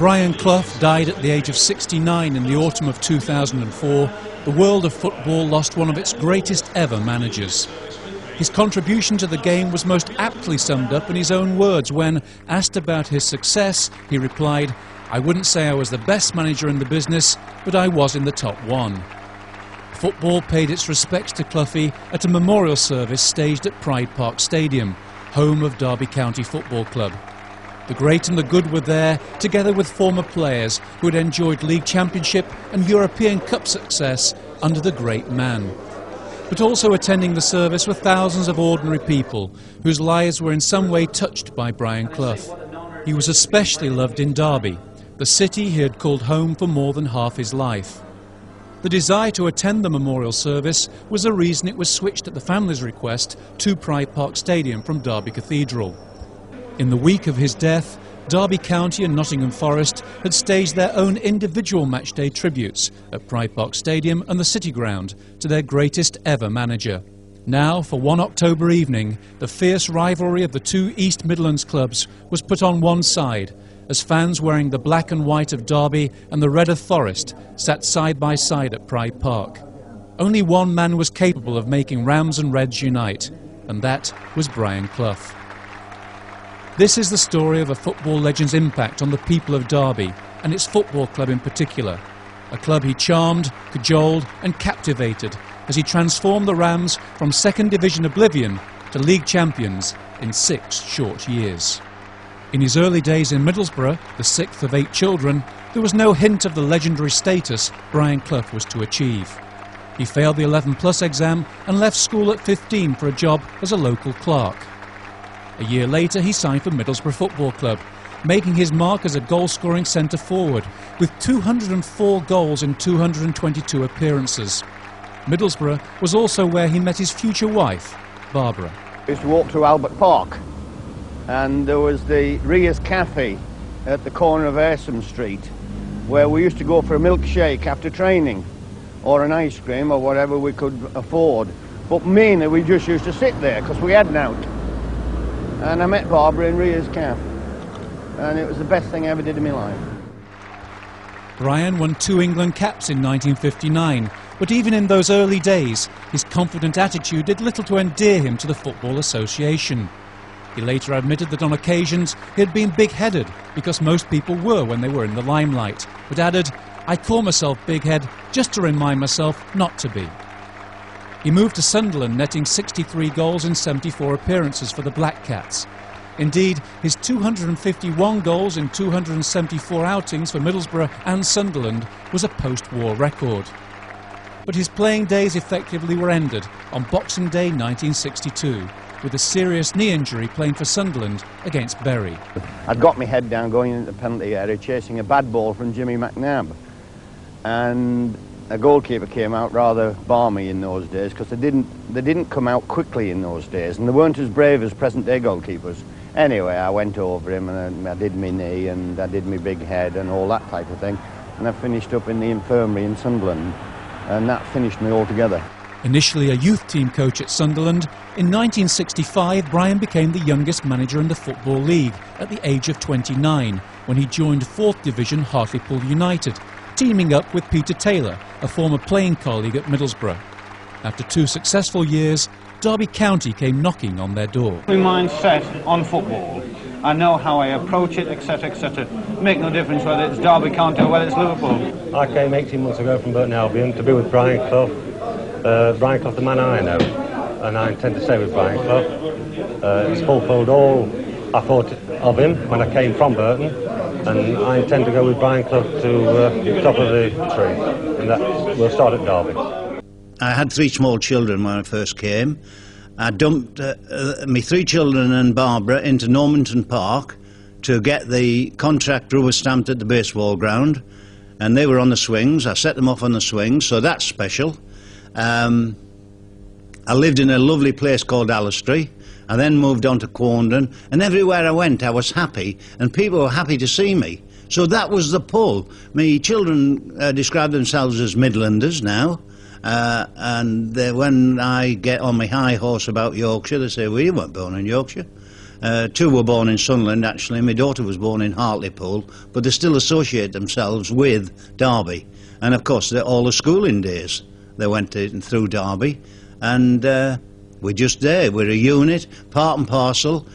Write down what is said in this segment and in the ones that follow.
Brian Clough died at the age of 69 in the autumn of 2004, the world of football lost one of its greatest ever managers. His contribution to the game was most aptly summed up in his own words when, asked about his success, he replied, "I wouldn't say I was the best manager in the business, but I was in the top one." Football paid its respects to Cloughie at a memorial service staged at Pride Park Stadium, home of Derby County Football Club. The great and the good were there, together with former players who had enjoyed League Championship and European Cup success under the great man. But also attending the service were thousands of ordinary people whose lives were in some way touched by Brian Clough. He was especially loved in Derby, the city he had called home for more than half his life. The desire to attend the memorial service was the reason it was switched at the family's request to Pride Park Stadium from Derby Cathedral. In the week of his death, Derby County and Nottingham Forest had staged their own individual matchday tributes at Pride Park Stadium and the City Ground to their greatest ever manager. Now, for one October evening, the fierce rivalry of the two East Midlands clubs was put on one side, as fans wearing the black and white of Derby and the red of Forest sat side by side at Pride Park. Only one man was capable of making Rams and Reds unite, and that was Brian Clough. This is the story of a football legend's impact on the people of Derby and its football club in particular, a club he charmed, cajoled and captivated as he transformed the Rams from second division oblivion to league champions in 6 short years. In his early days in Middlesbrough, the 6th of 8 children, there was no hint of the legendary status Brian Clough was to achieve. He failed the 11+ exam and left school at 15 for a job as a local clerk. A year later he signed for Middlesbrough Football Club, making his mark as a goal-scoring centre-forward, with 204 goals in 222 appearances. Middlesbrough was also where he met his future wife, Barbara. We used to walk through Albert Park, and there was the Ria's Cafe at the corner of Ayrsham Street, where we used to go for a milkshake after training, or an ice cream, or whatever we could afford. But mainly we just used to sit there, because we had nought. And I met Barbara in Ria's Cafe, and it was the best thing I ever did in my life. Brian won 2 England caps in 1959, but even in those early days, his confident attitude did little to endear him to the Football Association. He later admitted that on occasions he had been big-headed, because most people were when they were in the limelight, but added, "I call myself big-head just to remind myself not to be." He moved to Sunderland, netting 63 goals in 74 appearances for the Black Cats. Indeed, his 251 goals in 274 outings for Middlesbrough and Sunderland was a post-war record. But his playing days effectively were ended on Boxing Day 1962, with a serious knee injury playing for Sunderland against Bury. I'd got my head down going into the penalty area, chasing a bad ball from Jimmy McNabb. And a goalkeeper came out rather balmy in those days, because they didn't come out quickly in those days, and they weren't as brave as present-day goalkeepers. Anyway, I went over him and I did my knee and I did my big head and all that type of thing, and I finished up in the infirmary in Sunderland, and that finished me altogether. Initially a youth team coach at Sunderland, in 1965 Brian became the youngest manager in the Football League at the age of 29, when he joined 4th Division Hartlepool United, teaming up with Peter Taylor, a former playing colleague at Middlesbrough. After 2 successful years, Derby County came knocking on their door. My mind's set on football. I know how I approach it, etc., etc. Make no difference whether it's Derby County or whether it's Liverpool. I came 18 months ago from Burton Albion to be with Brian Clough. Brian Clough, the man I know, and I intend to stay with Brian Clough. He's fulfilled all I thought of him when I came from Burton, and I intend to go with Brian Clough to the top of the tree, and that we'll start at Derby. I had 3 small children when I first came. I dumped my 3 children and Barbara into Normanton Park to get the contract rubber stamped at the baseball ground, and they were on the swings. I set them off on the swings, so that's special. I lived in a lovely place called alhaidaree. I then moved on to Quorndon, and everywhere I went I was happy, and people were happy to see me. So that was the pull. My children describe themselves as Midlanders now, and when I get on my high horse about Yorkshire, they say, "Well, you weren't born in Yorkshire." Two were born in Sunderland, actually. My daughter was born in Hartlepool, but they still associate themselves with Derby. And of course, all the schooling days they went through Derby, and we're just there. We're a unit, part and parcel.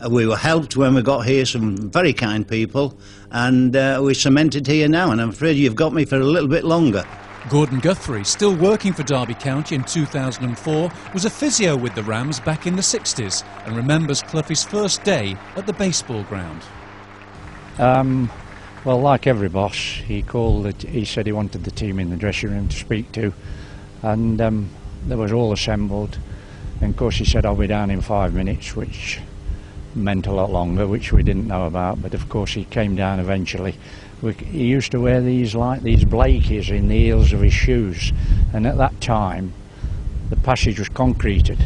We were helped when we got here, some very kind people, and we're cemented here now, and I'm afraid you've got me for a little bit longer. Gordon Guthrie, still working for Derby County in 2004, was a physio with the Rams back in the 60s and remembers Cloughie's first day at the baseball ground. Well, like every boss, he said he wanted the team in the dressing room to speak to, and they was all assembled, and of course he said, I'll be down in 5 minutes, which meant a lot longer, which we didn't know about, but of course he came down eventually. He used to wear these Blakeys in the heels of his shoes, and at that time the passage was concreted,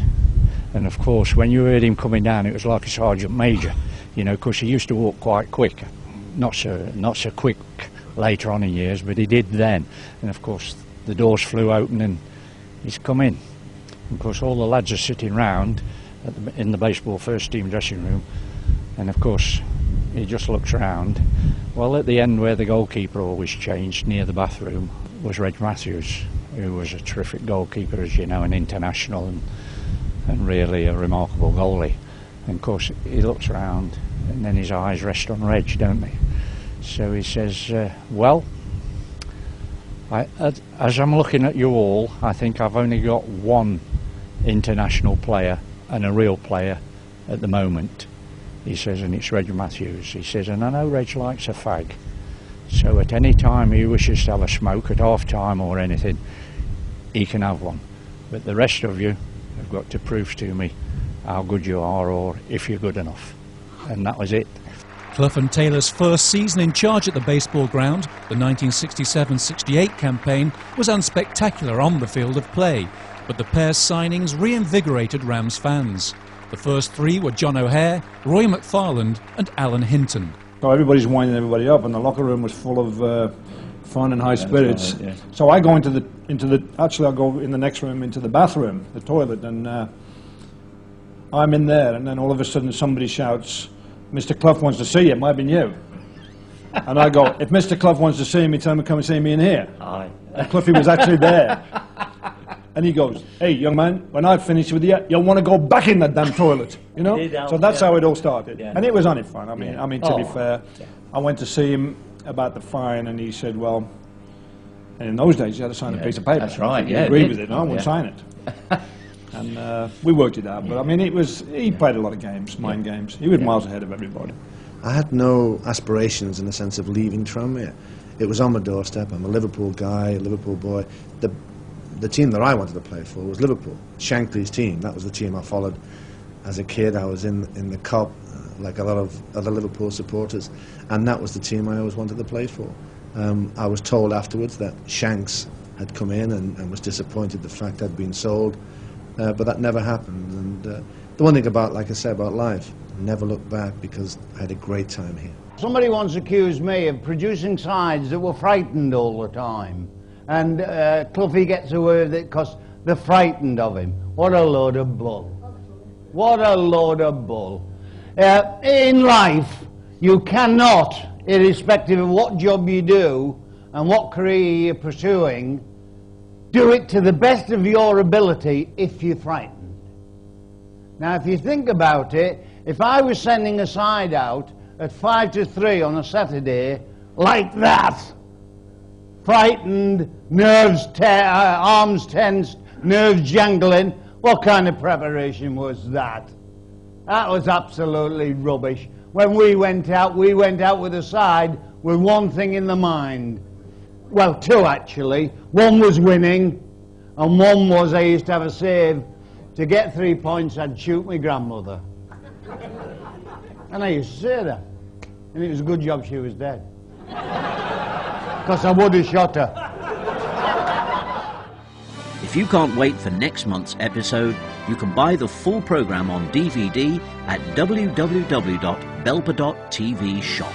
and of course when you heard him coming down it was like a sergeant major, you know, because he used to walk quite quick, not so quick later on in years, but he did then, and of course the doors flew open and he's come in. Of course all the lads are sitting round in the baseball first team dressing room, and of course he just looks around. Well, at the end where the goalkeeper always changed, near the bathroom, was Reg Matthews, who was a terrific goalkeeper, as you know, an international and really a remarkable goalie. And of course he looks around and then his eyes rest on Reg, don't they? So he says, well, as I'm looking at you all, I think I've only got one international player and a real player at the moment. He says, and it's Reg Matthews. He says, and I know Reg likes a fag, so at any time he wishes to have a smoke at half time or anything, he can have one. But the rest of you have got to prove to me how good you are, or if you're good enough. And that was it. Clough and Taylor's first season in charge at the baseball ground, the 1967-68 campaign, was unspectacular on the field of play, but the pair's signings reinvigorated Rams fans. The first three were John O'Hare, Roy McFarland and Alan Hinton. So everybody's winding everybody up, and the locker room was full of fun and high spirits. Right, yeah. So I go actually I go in the next room into the bathroom, the toilet, and I'm in there, and then all of a sudden somebody shouts, Mr. Clough wants to see you. It might have been you. And I go, if Mr. Clough wants to see me, tell him to come and see me in here. Aye. And Cloughie was actually there. And he goes, hey, young man, when I finish with you, you'll want to go back in that damn toilet, you know? So that's how it all started. Yeah. And it was only fun. I mean, to be fair, I went to see him about the fine, and he said, well, and in those days you had to sign a piece of paper. That's right, yeah. Agreed with it, and I wouldn't sign it. And we worked it out, but I mean, he played a lot of games, mind games. He was miles ahead of everybody. I had no aspirations in the sense of leaving Tranmere. It was on my doorstep. I'm a Liverpool guy, a Liverpool boy. The team that I wanted to play for was Liverpool. Shankly's team, that was the team I followed as a kid. I was in the Cup, like a lot of other Liverpool supporters, and that was the team I always wanted to play for. I was told afterwards that Shanks had come in and was disappointed the fact I'd been sold, but that never happened. And the one thing about, like I said, about life, never look back, because I had a great time here. Somebody once accused me of producing sides that were frightened all the time. And Cloughie gets away with it because they're frightened of him. What a load of bull. What a load of bull. In life, you cannot, irrespective of what job you do and what career you're pursuing, do it to the best of your ability if you're frightened. Now, if you think about it, if I was sending a side out at 5 to 3 on a Saturday, like that, frightened, nerves, arms tensed, nerves jangling, what kind of preparation was that? That was absolutely rubbish. When we went out with a side with one thing in the mind. Well, two actually. One was winning, and one was I used to have a save. To get 3 points, I'd shoot my grandmother. And I used to say that. And it was a good job she was dead. Because I would have shot her. If you can't wait for next month's episode, you can buy the full programme on DVD at www.belper.tv shop.